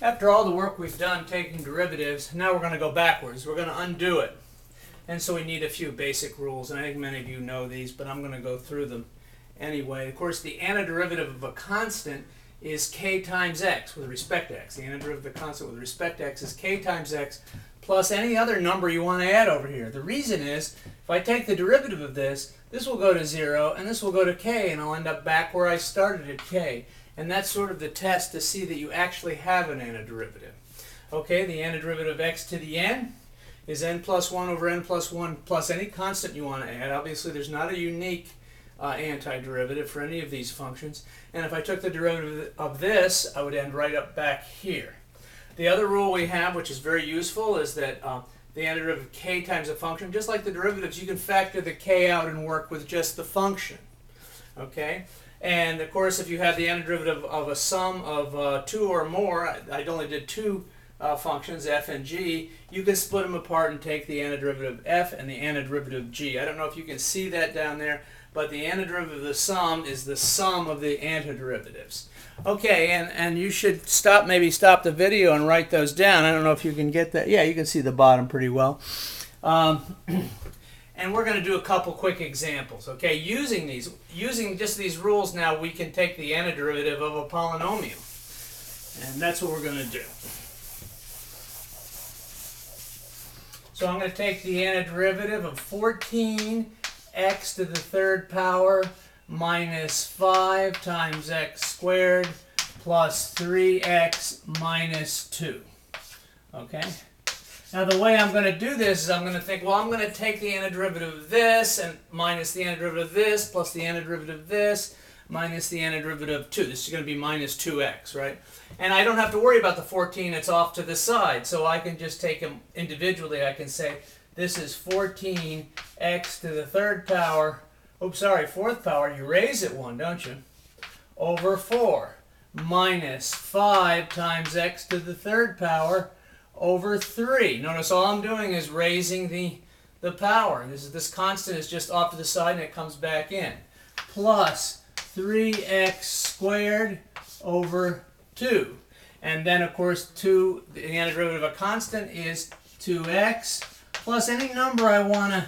After all the work we've done taking derivatives, now we're going to go backwards. We're going to undo it. And so we need a few basic rules, and I think many of you know these, but I'm going to go through them anyway. Of course, the antiderivative of a constant is k times x with respect to x. The antiderivative of a constant with respect to x is k times x plus any other number you want to add over here. The reason is, if I take the derivative of this, this will go to 0, and this will go to k, and I'll end up back where I started at k. And that's sort of the test to see that you actually have an antiderivative. Okay, the antiderivative of x to the n is n plus 1 over n plus 1 plus any constant you want to add. Obviously, there's not a unique antiderivative for any of these functions. And if I took the derivative of this, I would end right up back here. The other rule we have, which is very useful, is that the antiderivative of k times a function, just like the derivatives, you can factor the k out and work with just the function. Okay? And of course, if you have the antiderivative of a sum of 2 or more, I only did two functions, f and g, you can split them apart and take the antiderivative of f and the antiderivative of g. I don't know if you can see that down there, but the antiderivative of the sum is the sum of the antiderivatives. Okay, and you should maybe stop the video and write those down. I don't know if you can get that. Yeah, you can see the bottom pretty well. And we're going to do a couple quick examples. Okay, using just these rules now, we can take the antiderivative of a polynomial. And that's what we're going to do. So I'm going to take the antiderivative of 14x to the third power minus 5 times x squared plus 3x minus 2. Okay? Now the way I'm going to do this is I'm going to think, well, I'm going to take the antiderivative of this and minus the antiderivative of this plus the antiderivative of this minus the antiderivative of 2. This is going to be minus 2x, right? And I don't have to worry about the 14. It's off to the side. So I can just take them individually. I can say this is 14x to the third power, oops, sorry, fourth power. You raise it 1, don't you? Over 4 minus 5 times x to the third power over 3. Notice all I'm doing is raising the power. This constant is just off to the side and it comes back in. Plus 3x squared over 2. And then, of course, the antiderivative of a constant is 2x plus any number I want to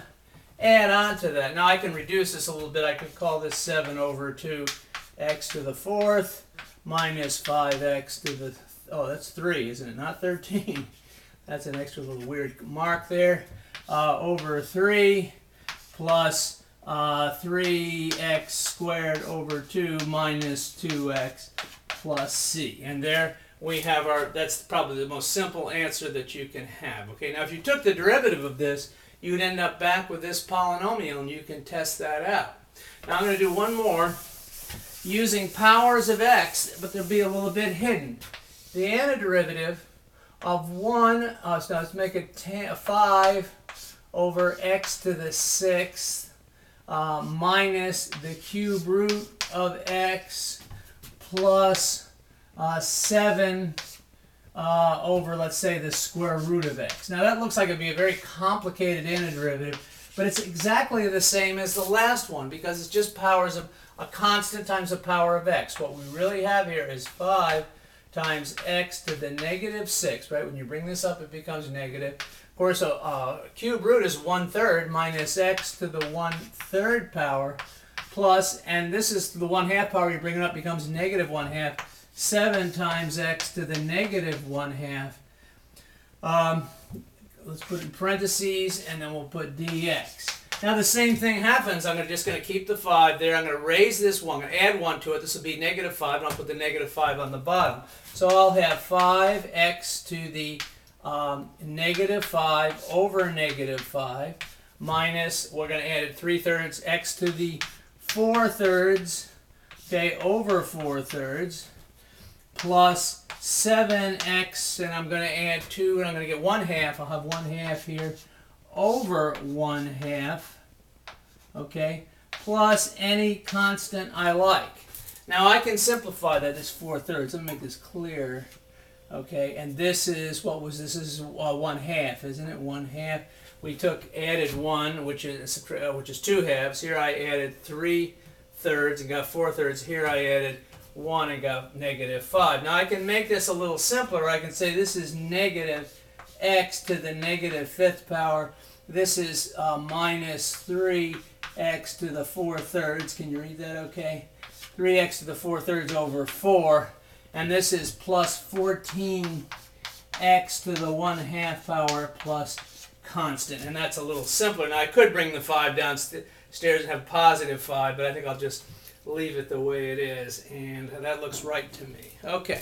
add on to that. Now, I can reduce this a little bit. I could call this 7 over 2x to the fourth minus 5x to the... Oh, that's 3, isn't it? Not 13. That's an extra little weird mark there. Over 3 plus 3x squared over 2 minus 2x plus c. And there we have that's probably the most simple answer that you can have. Okay, now if you took the derivative of this, you would end up back with this polynomial, and you can test that out. Now I'm going to do one more using powers of x, but they'll be a little bit hidden. The antiderivative of 1, so let's make it 5 over x to the 6th minus the cube root of x plus 7 over, let's say, the square root of x. Now that looks like it'd be a very complicated antiderivative, but it's exactly the same as the last one because it's just powers of a constant times the power of x. What we really have here is 5 times x to the negative 6, right? When you bring this up, it becomes negative. Of course, a cube root is 1/3 minus x to the 1/3 power plus, and this is the 1/2 power. You bring it up, becomes negative 1/2. 7 times x to the negative 1/2. Let's put in parentheses, and then we'll put dx. Now the same thing happens. I'm just going to keep the 5 there. I'm going to raise this 1. I'm going to add 1 to it. This will be negative 5, and I'll put the negative 5 on the bottom. So I'll have 5x to the negative 5 over negative 5 minus, we're going to add it 3/3, x to the 4/3, okay, over 4/3 plus 7x, and I'm going to add 2, and I'm going to get 1/2. I'll have 1/2 here over 1/2, okay, plus any constant I like. Now I can simplify that as 4/3. Let me make this clear. Okay, and this is, what was this? This is 1/2, isn't it? 1/2. We added 1, which is 2 halves. Here I added 3/3 and got 4/3. Here I added 1 and go negative 5. Now I can make this a little simpler. I can say this is negative x to the negative 5th power. This is minus 3x to the 4/3. Can you read that okay? 3x to the 4/3 over 4. And this is plus 14x to the 1/2 power plus constant. And that's a little simpler. Now I could bring the 5 downstairs and have positive 5, but I think I'll just leave it the way it is. And that looks right to me. Okay.